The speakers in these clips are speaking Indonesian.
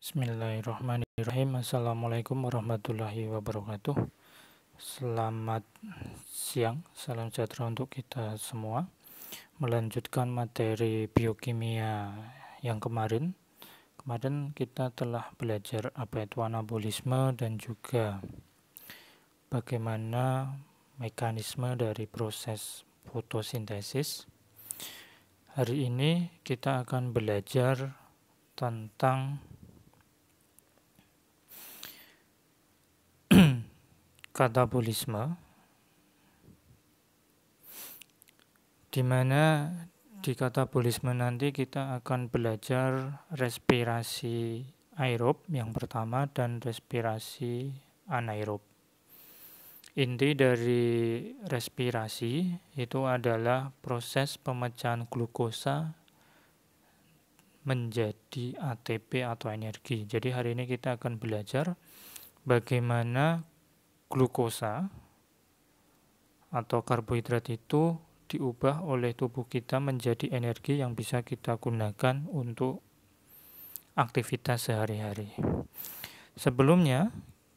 Bismillahirrahmanirrahim. Assalamualaikum warahmatullahi wabarakatuh. Selamat siang, salam sejahtera untuk kita semua. Melanjutkan materi biokimia yang kemarin. Kemarin kita telah belajar apa itu anabolisme dan juga bagaimana mekanisme dari proses fotosintesis. Hari ini kita akan belajar tentang katabolisme, di mana di katabolisme nanti kita akan belajar respirasi aerob yang pertama dan respirasi anaerob. Inti dari respirasi itu adalah proses pemecahan glukosa menjadi ATP atau energi. Jadi hari ini kita akan belajar bagaimana glukosa atau karbohidrat itu diubah oleh tubuh kita menjadi energi yang bisa kita gunakan untuk aktivitas sehari-hari. Sebelumnya,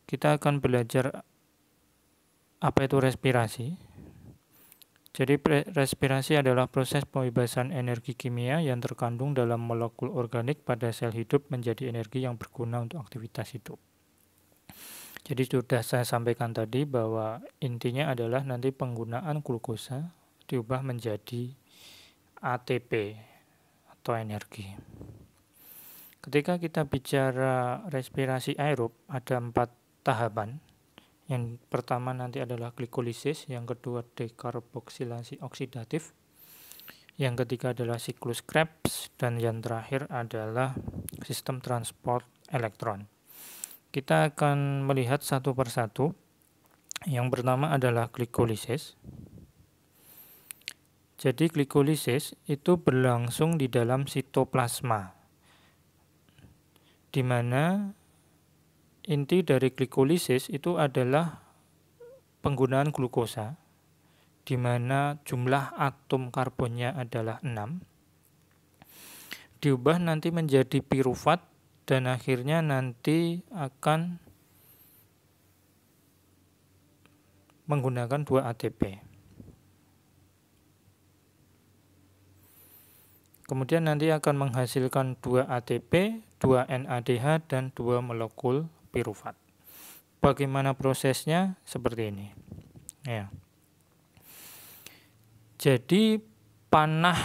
kita akan belajar apa itu respirasi. Jadi respirasi adalah proses pembebasan energi kimia yang terkandung dalam molekul organik pada sel hidup menjadi energi yang berguna untuk aktivitas hidup. Jadi sudah saya sampaikan tadi bahwa intinya adalah nanti penggunaan glukosa diubah menjadi ATP atau energi. Ketika kita bicara respirasi aerob, ada 4 tahapan. Yang pertama nanti adalah glikolisis, yang kedua dekarboksilasi oksidatif, yang ketiga adalah siklus Krebs, dan yang terakhir adalah sistem transport elektron. Kita akan melihat satu persatu. Yang pertama adalah glikolisis. Jadi glikolisis itu berlangsung di dalam sitoplasma, di mana inti dari glikolisis itu adalah penggunaan glukosa, di mana jumlah atom karbonnya adalah 6, diubah nanti menjadi pirufat, dan akhirnya nanti akan menggunakan 2 ATP. Kemudian nanti akan menghasilkan 2 ATP, 2 NADH, dan 2 molekul pirufat. Bagaimana prosesnya? Seperti ini. Ya. Jadi panah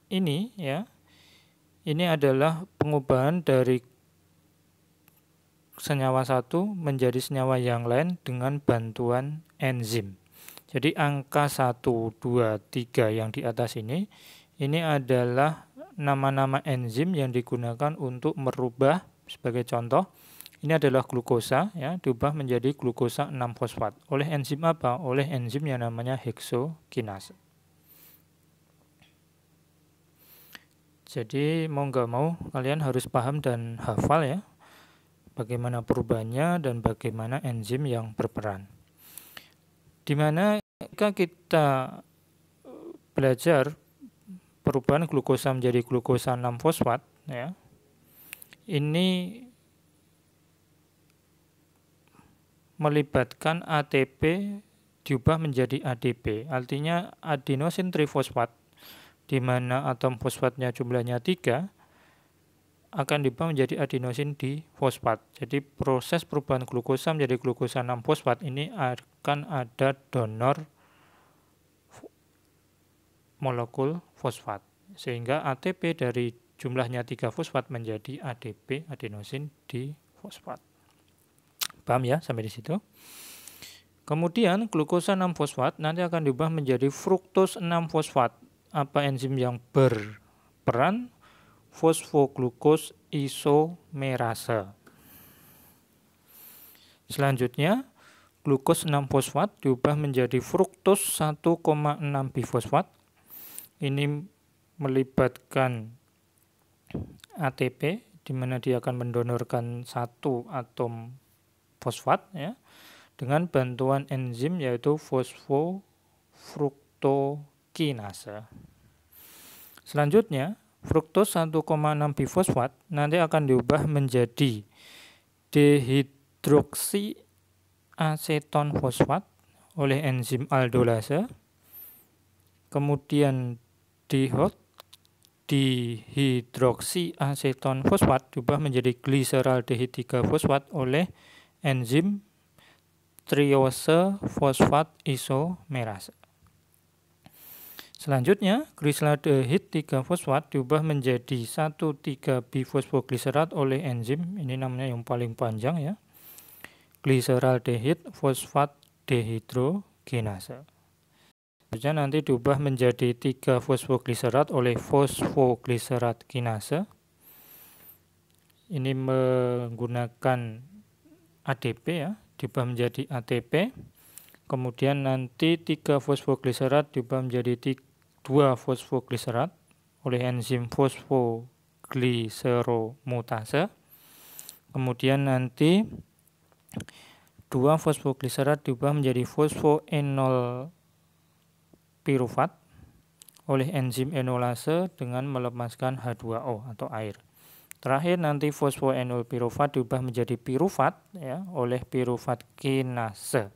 ini ya, ini adalah pengubahan dari senyawa satu menjadi senyawa yang lain dengan bantuan enzim. Jadi angka 1, 2, 3 yang di atas ini adalah nama-nama enzim yang digunakan untuk merubah, sebagai contoh, ini adalah glukosa, ya, diubah menjadi glukosa 6-fosfat. Oleh enzim apa? Oleh enzim yang namanya heksokinase. Jadi mau nggak mau kalian harus paham dan hafal ya bagaimana perubahannya dan bagaimana enzim yang berperan. Dimana jika kita belajar perubahan glukosa menjadi glukosa 6-fosfat ya, ini melibatkan ATP diubah menjadi ADP, artinya adenosin trifosfat, di mana atom fosfatnya jumlahnya 3 akan diubah menjadi adenosin difosfat. Jadi proses perubahan glukosa menjadi glukosa 6-fosfat ini akan ada donor molekul fosfat, sehingga ATP dari jumlahnya 3 fosfat menjadi ADP, adenosin difosfat. Paham ya sampai di situ? Kemudian glukosa 6-fosfat nanti akan diubah menjadi fruktos 6-fosfat. Apa enzim yang berperan? Fosfoglukos isomerase. Selanjutnya, glukos 6-fosfat diubah menjadi fruktos 1,6 bifosfat. Ini melibatkan ATP, di mana dia akan mendonorkan 1 atom fosfat ya, dengan bantuan enzim yaitu fosfofruktokinase. Selanjutnya, fruktos 1,6 bifosfat nanti akan diubah menjadi dehidroksi aseton fosfat oleh enzim aldolase, kemudian dihidroksi aseton fosfat diubah menjadi gliseraldehid 3 fosfat oleh enzim triose fosfat isomerase. Selanjutnya, gliseraldehid 3 fosfat diubah menjadi 1,3-bifosfogliserat oleh enzim, ini namanya yang paling panjang ya, gliseraldehid fosfat dehidrogenase. Selanjutnya nanti diubah menjadi 3-fosfogliserat oleh fosfogliserat kinase. Ini menggunakan ADP ya, diubah menjadi ATP. Kemudian nanti 3-fosfogliserat diubah menjadi 2-fosfogliserat oleh enzim fosfogliseromutase. Kemudian nanti 2-fosfogliserat diubah menjadi fosfoenol pirufat oleh enzim enolase dengan melepaskan H2O atau air. Terakhir nanti fosfoenol pirufat diubah menjadi pirufat ya oleh pirufat kinase.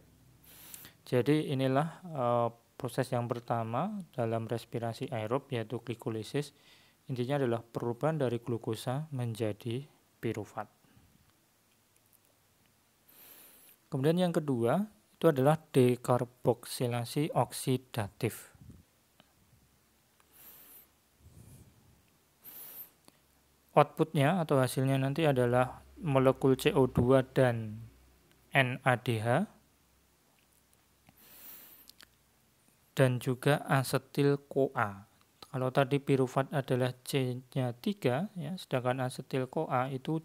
Jadi inilah proses yang pertama dalam respirasi aerob yaitu glikolisis. Intinya adalah perubahan dari glukosa menjadi pirufat. Kemudian yang kedua itu adalah dekarboksilasi oksidatif. Outputnya atau hasilnya nanti adalah molekul CO2 dan NADH dan juga asetil-CoA. Kalau tadi pirufat adalah C-nya 3 ya, sedangkan asetil-CoA itu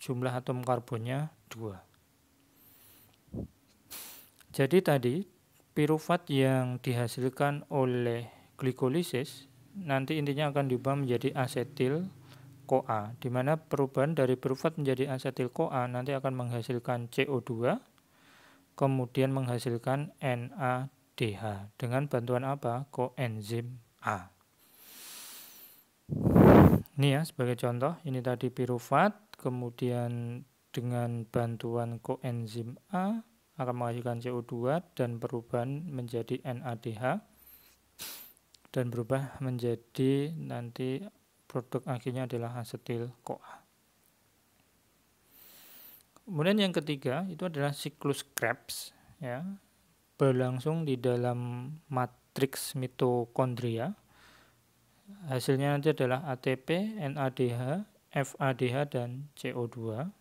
jumlah atom karbonnya 2. Jadi tadi pirufat yang dihasilkan oleh glikolisis nanti intinya akan diubah menjadi asetil-CoA, di mana perubahan dari pirufat menjadi asetil-CoA nanti akan menghasilkan CO2, kemudian menghasilkan NADH dengan bantuan apa? Koenzim A. Ini ya sebagai contoh, ini tadi pirufat, kemudian dengan bantuan koenzim A akan menghasilkan CO2 dan perubahan menjadi NADH dan berubah menjadi nanti produk akhirnya adalah asetil-CoA. Kemudian yang ketiga itu adalah siklus Krebs ya, berlangsung di dalam matriks mitokondria. Hasilnya nanti adalah ATP, NADH, FADH dan CO2.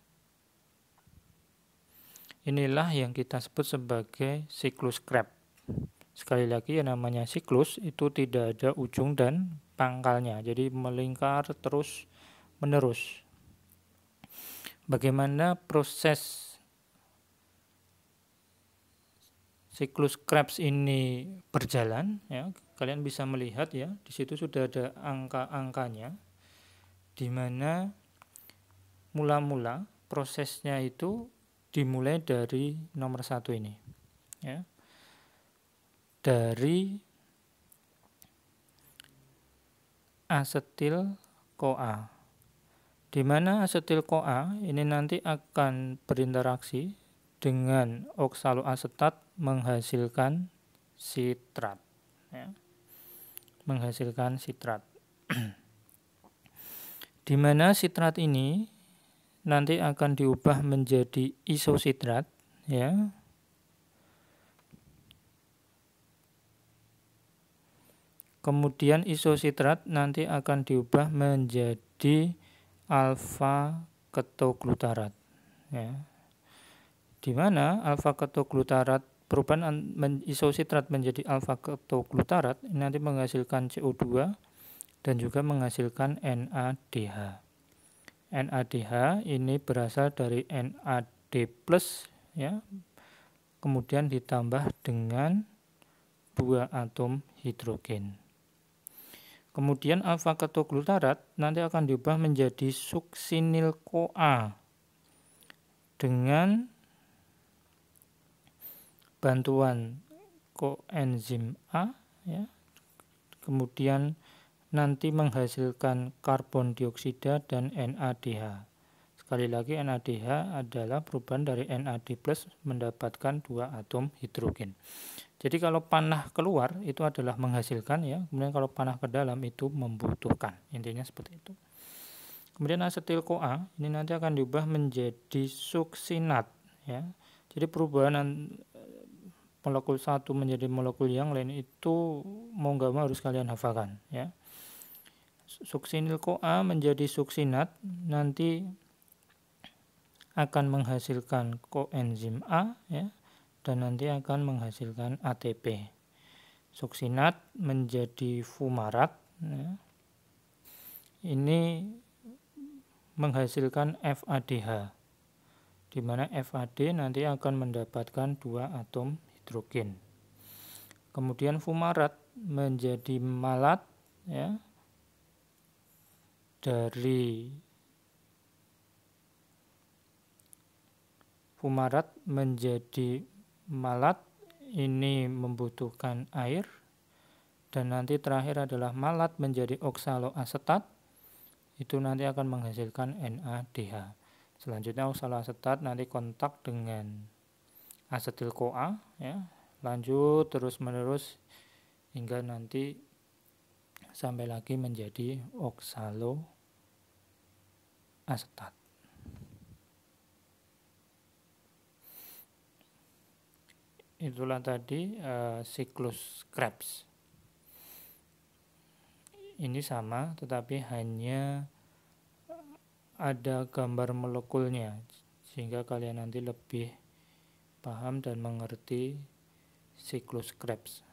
Inilah yang kita sebut sebagai siklus Krebs. Sekali lagi yang namanya siklus itu tidak ada ujung dan pangkalnya, jadi melingkar terus menerus. Bagaimana proses siklus Krebs ini berjalan ya, kalian bisa melihat ya, di situ sudah ada angka-angkanya, di mana mula-mula prosesnya itu dimulai dari nomor 1 ini ya, dari asetil-CoA, di mana asetil-CoA ini nanti akan berinteraksi dengan oksaloasetat menghasilkan sitrat ya, menghasilkan sitrat. Di mana sitrat ini nanti akan diubah menjadi isositrat ya. Kemudian isositrat nanti akan diubah menjadi alfa ketoglutarat ya. Di mana alfa ketoglutarat, perubahan isositrat menjadi alfa ketoglutarat ini nanti menghasilkan CO2 dan juga menghasilkan NADH. NADH ini berasal dari NAD+ ya. Kemudian ditambah dengan 2 atom hidrogen. Kemudian alfa ketoglutarat nanti akan diubah menjadi suksinil-CoA dengan bantuan koenzim A ya. Kemudian nanti menghasilkan karbon dioksida dan NADH. Sekali lagi NADH adalah perubahan dari NAD+ mendapatkan 2 atom hidrogen. Jadi kalau panah keluar itu adalah menghasilkan ya, kemudian kalau panah ke dalam itu membutuhkan. Intinya seperti itu. Kemudian asetil-CoA ini nanti akan diubah menjadi suksinat ya. Jadi perubahan molekul satu menjadi molekul yang lain itu mau nggak mau harus kalian hafalkan ya. Suksinil-CoA menjadi suksinat nanti akan menghasilkan koenzim A ya, dan nanti akan menghasilkan ATP. Suksinat menjadi fumarat ya. Ini menghasilkan FADH, di mana FAD nanti akan mendapatkan 2 atom hidrogen. Kemudian fumarat menjadi malat ya, dari fumarat menjadi malat ini membutuhkan air, dan nanti terakhir adalah malat menjadi oksaloasetat, itu nanti akan menghasilkan NADH. Selanjutnya oksaloasetat nanti kontak dengan asetil-CoA ya, lanjut terus menerus hingga nanti sampai lagi menjadi oksaloasetat. Itulah tadi siklus Krebs. Ini sama tetapi hanya ada gambar molekulnya sehingga kalian nanti lebih paham dan mengerti siklus Krebs.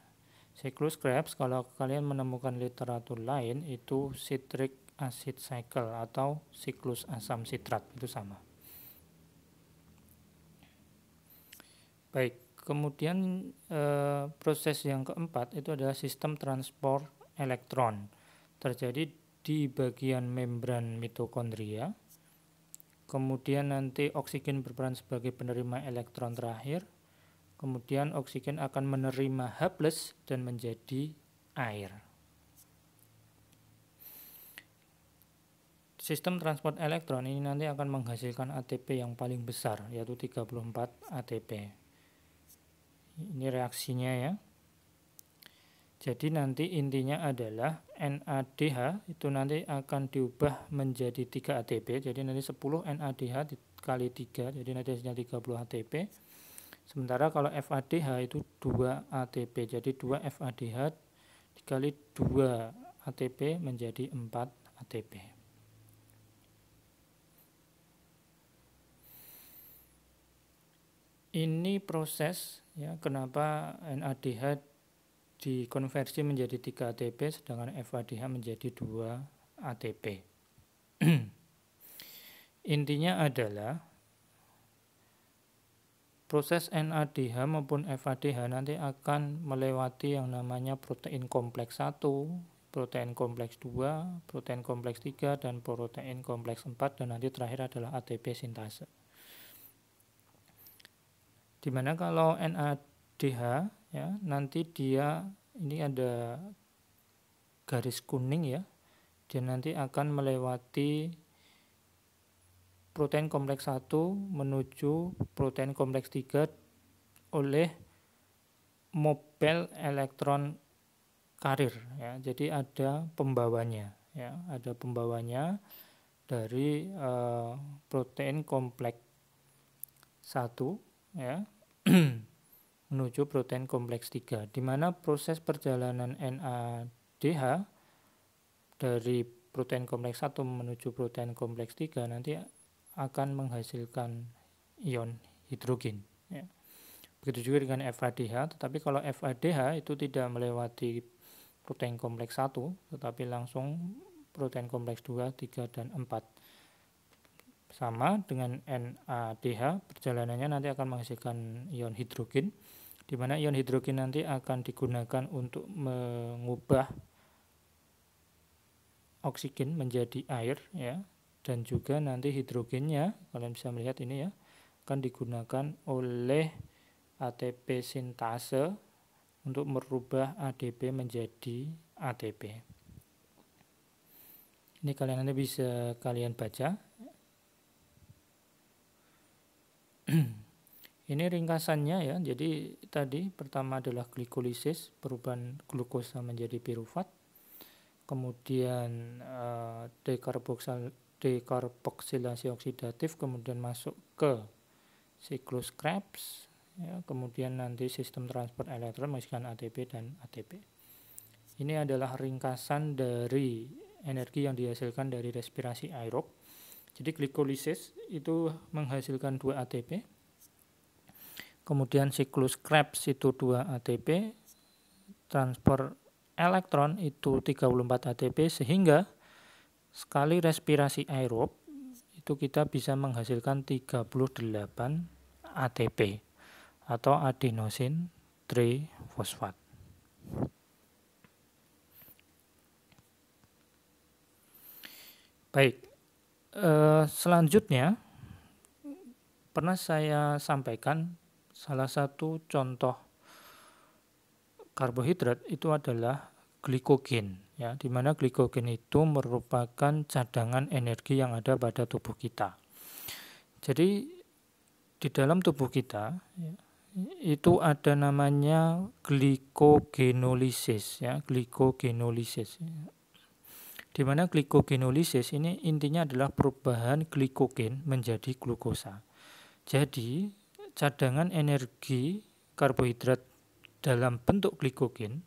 Siklus Krebs kalau kalian menemukan literatur lain itu citric acid cycle atau siklus asam sitrat, itu sama. Baik. Kemudian proses yang keempat itu adalah sistem transport elektron. Terjadi di bagian membran mitokondria. Kemudian nanti oksigen berperan sebagai penerima elektron terakhir. Kemudian oksigen akan menerima H+ dan menjadi air. Sistem transport elektron ini nanti akan menghasilkan ATP yang paling besar, yaitu 34 ATP. Ini reaksinya ya. Jadi nanti intinya adalah NADH itu nanti akan diubah menjadi 3 ATP. Jadi nanti 10 NADH dikali 3, jadi nanti hasilnya 30 ATP. Sementara kalau FADH itu 2 ATP. Jadi 2 FADH dikali 2 ATP menjadi 4 ATP. Ini proses ya, kenapa NADH dikonversi menjadi 3 ATP sedangkan FADH menjadi 2 ATP. Intinya adalah proses NADH maupun FADH nanti akan melewati yang namanya protein kompleks 1, protein kompleks 2, protein kompleks 3, dan protein kompleks 4, dan nanti terakhir adalah ATP sintase. Dimana kalau NADH ya, nanti dia ini ada garis kuning ya, dia nanti akan melewati protein kompleks 1 menuju protein kompleks 3 oleh mobile elektron karir ya. Jadi ada pembawanya ya, ada pembawanya dari protein kompleks 1 ya menuju protein kompleks 3, di mana proses perjalanan NADH dari protein kompleks 1 menuju protein kompleks 3 nanti akan menghasilkan ion hidrogen ya. Begitu juga dengan FADH, tetapi kalau FADH itu tidak melewati protein kompleks 1 tetapi langsung protein kompleks 2, 3, dan 4. Sama dengan NADH, perjalanannya nanti akan menghasilkan ion hidrogen, di mana ion hidrogen nanti akan digunakan untuk mengubah oksigen menjadi air ya, dan juga nanti hidrogennya kalian bisa melihat ini ya, akan digunakan oleh ATP sintase untuk merubah ADP menjadi ATP. Ini kalian nanti bisa kalian baca. Ini ringkasannya ya. Jadi tadi pertama adalah glikolisis, perubahan glukosa menjadi pirufat. Kemudian dekarboksilasi oksidatif, kemudian masuk ke siklus Krebs, ya, kemudian nanti sistem transport elektron menghasilkan ATP dan ATP. Ini adalah ringkasan dari energi yang dihasilkan dari respirasi aerob. Jadi glikolisis itu menghasilkan 2 ATP, kemudian siklus Krebs itu 2 ATP, transport elektron itu 34 ATP, sehingga sekali respirasi aerob itu kita bisa menghasilkan 38 ATP atau adenosin trifosfat. Baik, selanjutnya pernah saya sampaikan salah satu contoh karbohidrat itu adalah glikogen, ya, di mana glikogen itu merupakan cadangan energi yang ada pada tubuh kita. Jadi di dalam tubuh kita ya, itu ada namanya glikogenolisis, ya, glikogenolisis. Di mana glikogenolisis ini intinya adalah perubahan glikogen menjadi glukosa. Jadi cadangan energi karbohidrat dalam bentuk glikogen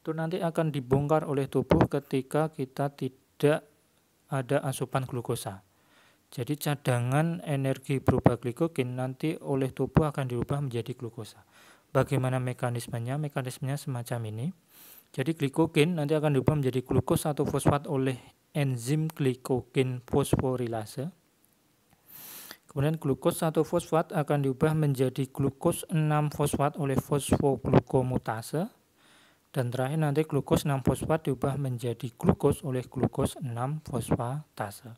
itu nanti akan dibongkar oleh tubuh ketika kita tidak ada asupan glukosa. Jadi cadangan energi berupa glikogen nanti oleh tubuh akan dirubah menjadi glukosa. Bagaimana mekanismenya? Mekanismenya semacam ini. Jadi glikogen nanti akan dirubah menjadi glukos 1 fosfat oleh enzim glikogen fosforilase. Kemudian glukos 1 fosfat akan diubah menjadi glukos 6 fosfat oleh fosfoglukomutase. Dan terakhir nanti glukos 6 fosfat diubah menjadi glukos oleh glukos 6 fosfatase.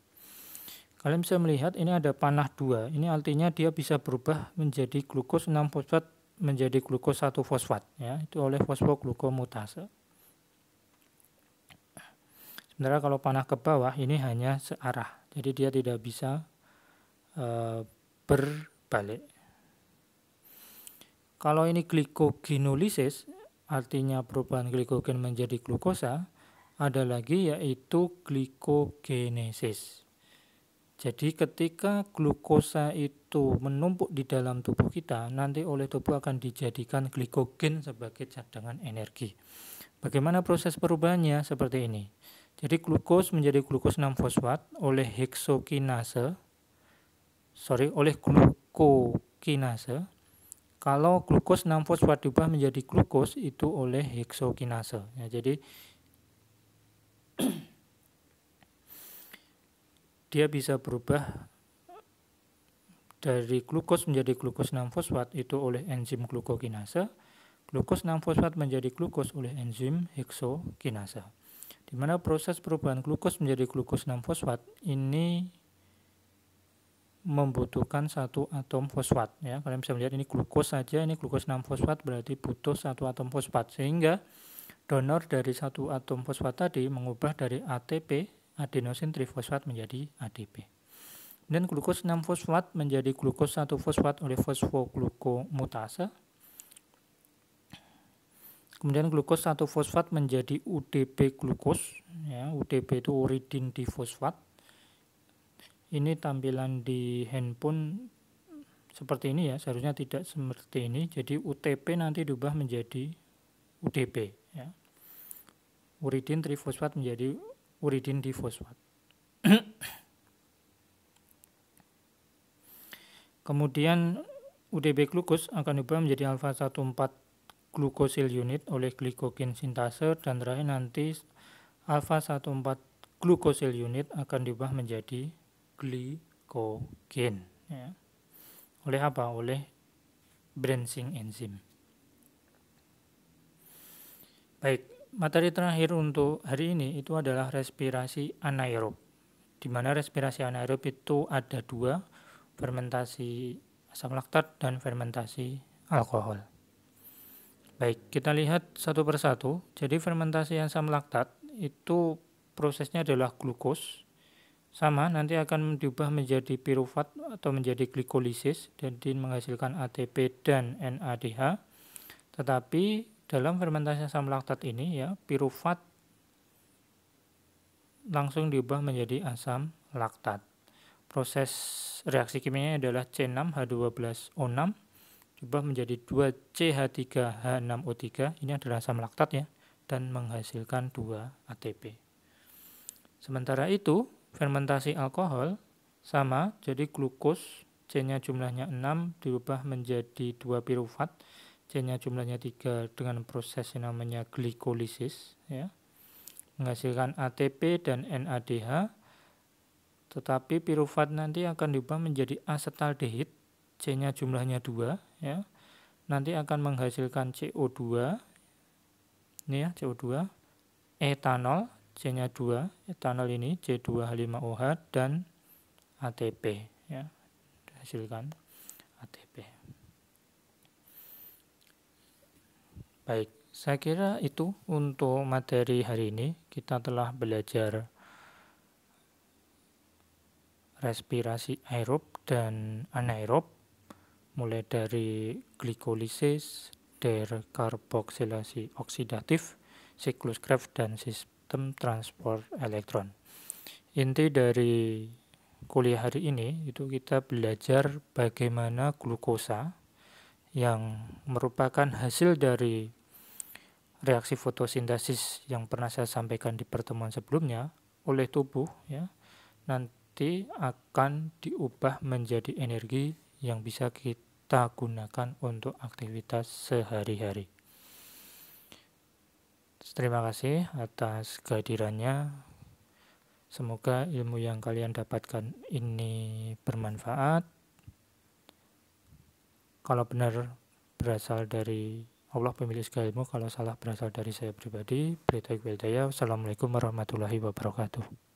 Kalian bisa melihat ini ada panah 2. Ini artinya dia bisa berubah menjadi glukos 6 fosfat menjadi glukos 1 fosfat, ya, itu oleh fosfoglukomutase. Sementara kalau panah ke bawah ini hanya searah, jadi dia tidak bisa berbalik. Kalau ini glikogenolisis, artinya perubahan glikogen menjadi glukosa, ada lagi yaitu glikogenesis. Jadi ketika glukosa itu menumpuk di dalam tubuh kita, nanti oleh tubuh akan dijadikan glikogen sebagai cadangan energi. Bagaimana proses perubahannya? Seperti ini. Jadi glukos menjadi glukos 6 fosfat oleh oleh glukokinase. Kalau glukos 6 fosfat diubah menjadi glukos itu oleh heksokinase. Ya, jadi dia bisa berubah dari glukos menjadi glukos 6 fosfat itu oleh enzim glukokinase. Glukos 6 fosfat menjadi glukos oleh enzim heksokinase. Di mana proses perubahan glukos menjadi glukos 6 fosfat ini membutuhkan 1 atom fosfat, ya. Kalian bisa melihat ini glukos saja, ini glukos 6 fosfat berarti butuh 1 atom fosfat, sehingga donor dari 1 atom fosfat tadi mengubah dari ATP adenosin trifosfat menjadi ADP. Dan glukos 6 fosfat menjadi glukos 1 fosfat oleh fosfoglukomutase. Kemudian glukos 1 fosfat menjadi UDP glukos, ya, UDP itu uridin difosfat. Ini tampilan di handphone seperti ini ya, seharusnya tidak seperti ini. Jadi UTP nanti diubah menjadi UDP, ya. Uridin trifosfat menjadi uridin difosfat. Kemudian UDP glukos akan diubah menjadi alfa 14 glukosil unit oleh glikogen sintase, dan terakhir nanti alfa 14 glukosil unit akan diubah menjadi glikogen, ya. Oleh apa? Oleh branching enzim. Baik, materi terakhir untuk hari ini itu adalah respirasi anaerob. Di mana respirasi anaerob itu ada 2, fermentasi asam laktat dan fermentasi alkohol. Baik, kita lihat satu persatu. Jadi fermentasi asam laktat itu prosesnya adalah glukos sama nanti akan diubah menjadi piruvat atau menjadi glikolisis dan menghasilkan ATP dan NADH. Tetapi dalam fermentasi asam laktat ini ya, piruvat langsung diubah menjadi asam laktat. Proses reaksi kimianya adalah C6H12O6 diubah menjadi 2CH3H6O3. Ini adalah asam laktat ya, dan menghasilkan 2 ATP. Sementara itu, fermentasi alkohol sama, jadi glukos C-nya jumlahnya 6 diubah menjadi 2 piruvat, C-nya jumlahnya 3 dengan proses yang namanya glikolisis ya, menghasilkan ATP dan NADH. Tetapi piruvat nanti akan diubah menjadi asetaldehid, C-nya jumlahnya 2 ya. Nanti akan menghasilkan CO2. Ini ya, CO2, etanol, C-nya 2, etanol ini C2H5OH dan ATP ya. Dihasilkan ATP. Baik, saya kira itu untuk materi hari ini. Kita telah belajar respirasi aerob dan anaerob, mulai dari glikolisis, dekarboksilasi oksidatif, siklus Krebs, dan sistem transport elektron. Inti dari kuliah hari ini itu kita belajar bagaimana glukosa yang merupakan hasil dari reaksi fotosintesis yang pernah saya sampaikan di pertemuan sebelumnya oleh tubuh ya, nanti akan diubah menjadi energi yang bisa kita gunakan untuk aktivitas sehari-hari. Terima kasih atas kehadirannya. Semoga ilmu yang kalian dapatkan ini bermanfaat. Kalau benar berasal dari Allah pemilik segala ilmu, kalau salah berasal dari saya pribadi. Wassalamualaikum warahmatullahi wabarakatuh.